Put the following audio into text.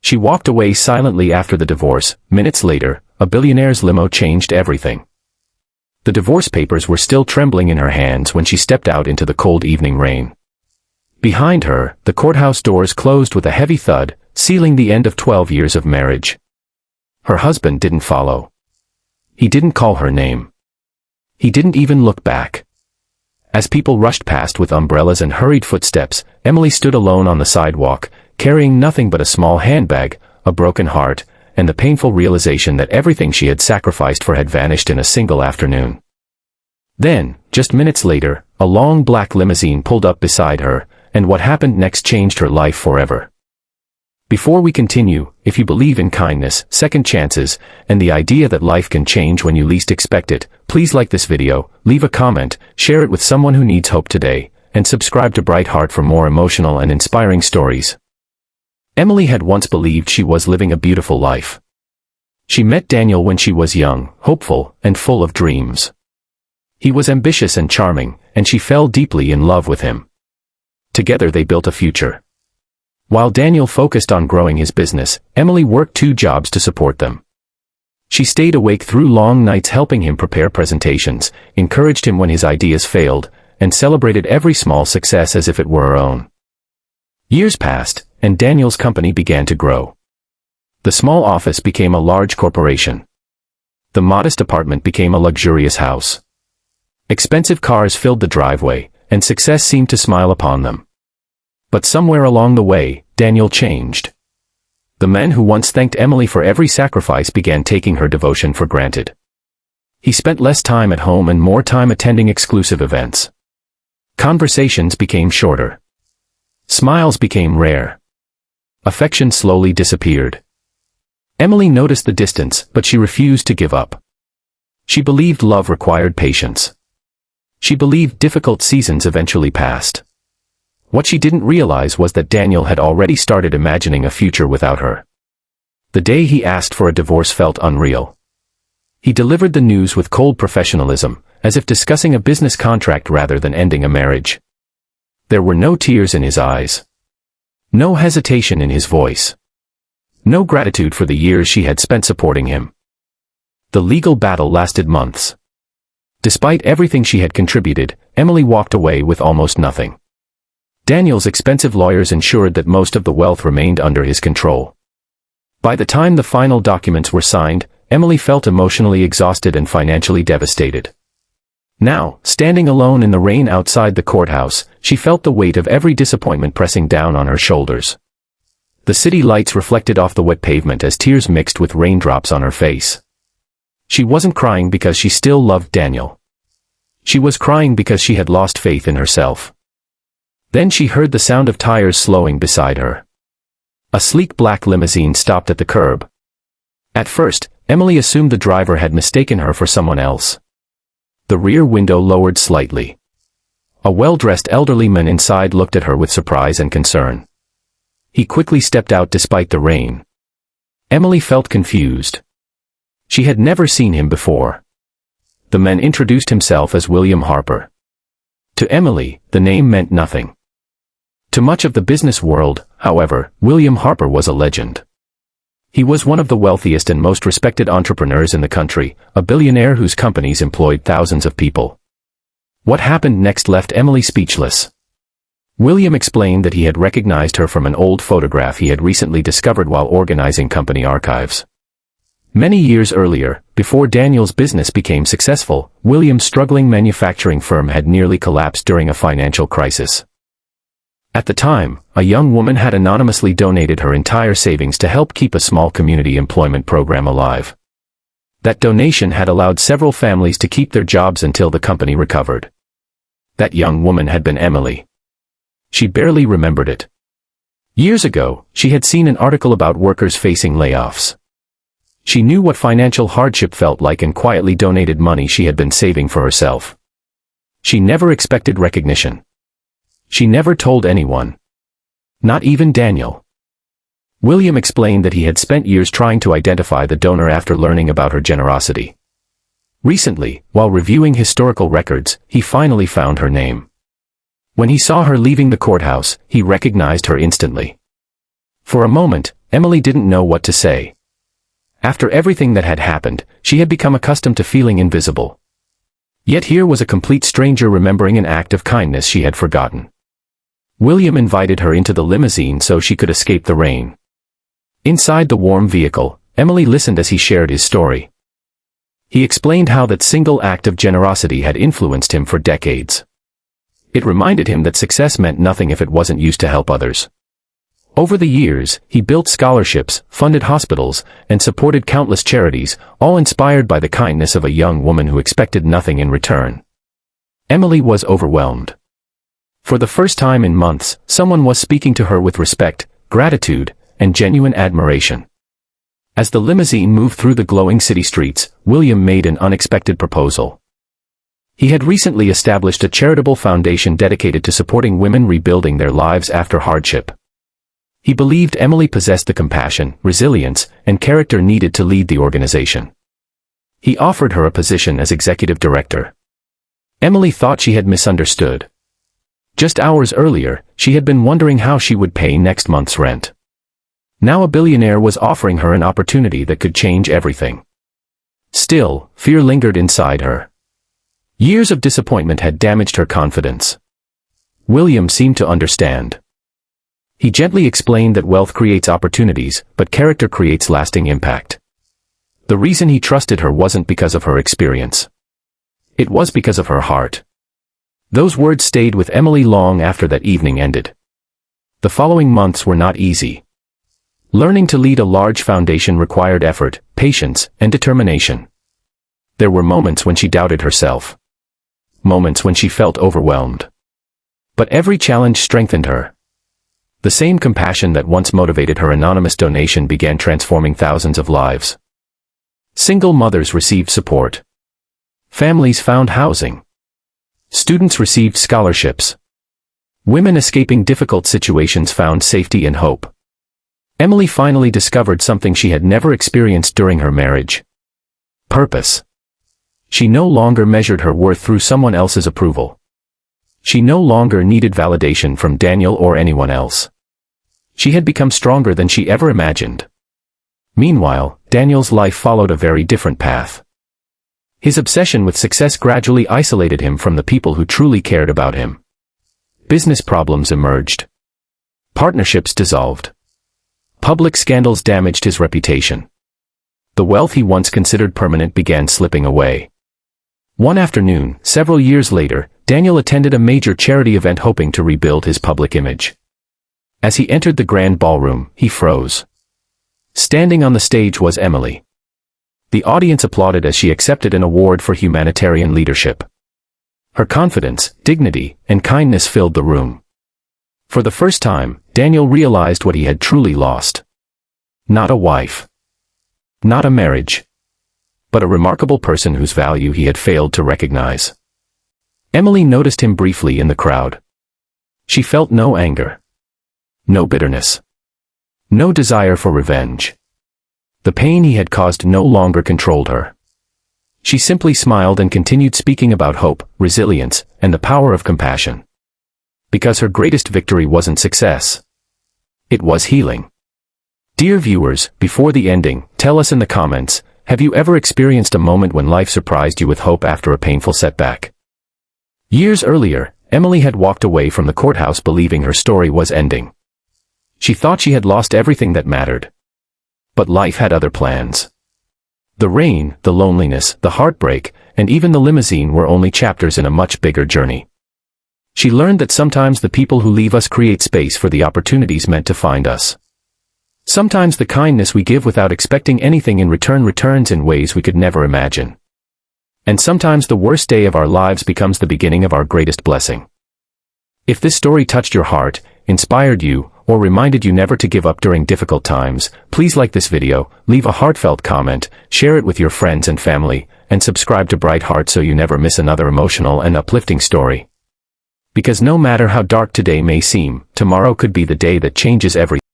She walked away silently after the divorce. Minutes later, a billionaire's limo changed everything. The divorce papers were still trembling in her hands when she stepped out into the cold evening rain. Behind her, the courthouse doors closed with a heavy thud, sealing the end of 12 years of marriage. Her husband didn't follow. He didn't call her name. He didn't even look back. As people rushed past with umbrellas and hurried footsteps, Emily stood alone on the sidewalk, carrying nothing but a small handbag, a broken heart, and the painful realization that everything she had sacrificed for had vanished in a single afternoon. Then, just minutes later, a long black limousine pulled up beside her, and what happened next changed her life forever. Before we continue, if you believe in kindness, second chances, and the idea that life can change when you least expect it, please like this video, leave a comment, share it with someone who needs hope today, and subscribe to Bright Heart for more emotional and inspiring stories. Emily had once believed she was living a beautiful life. She met Daniel when she was young, hopeful, and full of dreams. He was ambitious and charming, and she fell deeply in love with him. Together they built a future. While Daniel focused on growing his business, Emily worked 2 jobs to support them. She stayed awake through long nights helping him prepare presentations, encouraged him when his ideas failed, and celebrated every small success as if it were her own. Years passed, and Daniel's company began to grow. The small office became a large corporation. The modest apartment became a luxurious house. Expensive cars filled the driveway, and success seemed to smile upon them. But somewhere along the way, Daniel changed. The man who once thanked Emily for every sacrifice began taking her devotion for granted. He spent less time at home and more time attending exclusive events. Conversations became shorter. Smiles became rare. Affection slowly disappeared. Emily noticed the distance, but she refused to give up. She believed love required patience. She believed difficult seasons eventually passed. What she didn't realize was that Daniel had already started imagining a future without her. The day he asked for a divorce felt unreal. He delivered the news with cold professionalism, as if discussing a business contract rather than ending a marriage. There were no tears in his eyes. No hesitation in his voice. No gratitude for the years she had spent supporting him. The legal battle lasted months. Despite everything she had contributed, Emily walked away with almost nothing. Daniel's expensive lawyers ensured that most of the wealth remained under his control. By the time the final documents were signed, Emily felt emotionally exhausted and financially devastated. Now, standing alone in the rain outside the courthouse, she felt the weight of every disappointment pressing down on her shoulders. The city lights reflected off the wet pavement as tears mixed with raindrops on her face. She wasn't crying because she still loved Daniel. She was crying because she had lost faith in herself. Then she heard the sound of tires slowing beside her. A sleek black limousine stopped at the curb. At first, Emily assumed the driver had mistaken her for someone else. The rear window lowered slightly. A well-dressed elderly man inside looked at her with surprise and concern. He quickly stepped out despite the rain. Emily felt confused. She had never seen him before. The man introduced himself as William Harper. To Emily, the name meant nothing. To much of the business world, however, William Harper was a legend. He was one of the wealthiest and most respected entrepreneurs in the country, a billionaire whose companies employed thousands of people. What happened next left Emily speechless. William explained that he had recognized her from an old photograph he had recently discovered while organizing company archives. Many years earlier, before Daniel's business became successful, William's struggling manufacturing firm had nearly collapsed during a financial crisis. At the time, a young woman had anonymously donated her entire savings to help keep a small community employment program alive. That donation had allowed several families to keep their jobs until the company recovered. That young woman had been Emily. She barely remembered it. Years ago, she had seen an article about workers facing layoffs. She knew what financial hardship felt like and quietly donated money she had been saving for herself. She never expected recognition. She never told anyone. Not even Daniel. William explained that he had spent years trying to identify the donor after learning about her generosity. Recently, while reviewing historical records, he finally found her name. When he saw her leaving the courthouse, he recognized her instantly. For a moment, Emily didn't know what to say. After everything that had happened, she had become accustomed to feeling invisible. Yet here was a complete stranger remembering an act of kindness she had forgotten. William invited her into the limousine so she could escape the rain. Inside the warm vehicle, Emily listened as he shared his story. He explained how that single act of generosity had influenced him for decades. It reminded him that success meant nothing if it wasn't used to help others. Over the years, he built scholarships, funded hospitals, and supported countless charities, all inspired by the kindness of a young woman who expected nothing in return. Emily was overwhelmed. For the first time in months, someone was speaking to her with respect, gratitude, and genuine admiration. As the limousine moved through the glowing city streets, William made an unexpected proposal. He had recently established a charitable foundation dedicated to supporting women rebuilding their lives after hardship. He believed Emily possessed the compassion, resilience, and character needed to lead the organization. He offered her a position as executive director. Emily thought she had misunderstood. Just hours earlier, she had been wondering how she would pay next month's rent. Now a billionaire was offering her an opportunity that could change everything. Still, fear lingered inside her. Years of disappointment had damaged her confidence. William seemed to understand. He gently explained that wealth creates opportunities, but character creates lasting impact. The reason he trusted her wasn't because of her experience. It was because of her heart. Those words stayed with Emily long after that evening ended. The following months were not easy. Learning to lead a large foundation required effort, patience, and determination. There were moments when she doubted herself. Moments when she felt overwhelmed. But every challenge strengthened her. The same compassion that once motivated her anonymous donation began transforming thousands of lives. Single mothers received support. Families found housing. Students received scholarships. Women escaping difficult situations found safety and hope. Emily finally discovered something she had never experienced during her marriage. Purpose. She no longer measured her worth through someone else's approval. She no longer needed validation from Daniel or anyone else. She had become stronger than she ever imagined. Meanwhile, Daniel's life followed a very different path. His obsession with success gradually isolated him from the people who truly cared about him. Business problems emerged. Partnerships dissolved. Public scandals damaged his reputation. The wealth he once considered permanent began slipping away. One afternoon, several years later, Daniel attended a major charity event hoping to rebuild his public image. As he entered the grand ballroom, he froze. Standing on the stage was Emily. The audience applauded as she accepted an award for humanitarian leadership. Her confidence, dignity, and kindness filled the room. For the first time, Daniel realized what he had truly lost. Not a wife. Not a marriage. But a remarkable person whose value he had failed to recognize. Emily noticed him briefly in the crowd. She felt no anger. No bitterness. No desire for revenge. The pain he had caused no longer controlled her. She simply smiled and continued speaking about hope, resilience, and the power of compassion. Because her greatest victory wasn't success. It was healing. Dear viewers, before the ending, tell us in the comments, have you ever experienced a moment when life surprised you with hope after a painful setback? Years earlier, Emily had walked away from the courthouse believing her story was ending. She thought she had lost everything that mattered. But life had other plans. The rain, the loneliness, the heartbreak, and even the limousine were only chapters in a much bigger journey. She learned that sometimes the people who leave us create space for the opportunities meant to find us. Sometimes the kindness we give without expecting anything in return returns in ways we could never imagine. And sometimes the worst day of our lives becomes the beginning of our greatest blessing. If this story touched your heart, inspired you, or reminded you never to give up during difficult times, please like this video, leave a heartfelt comment, share it with your friends and family, and subscribe to Bright Heart so you never miss another emotional and uplifting story. Because no matter how dark today may seem, tomorrow could be the day that changes everything.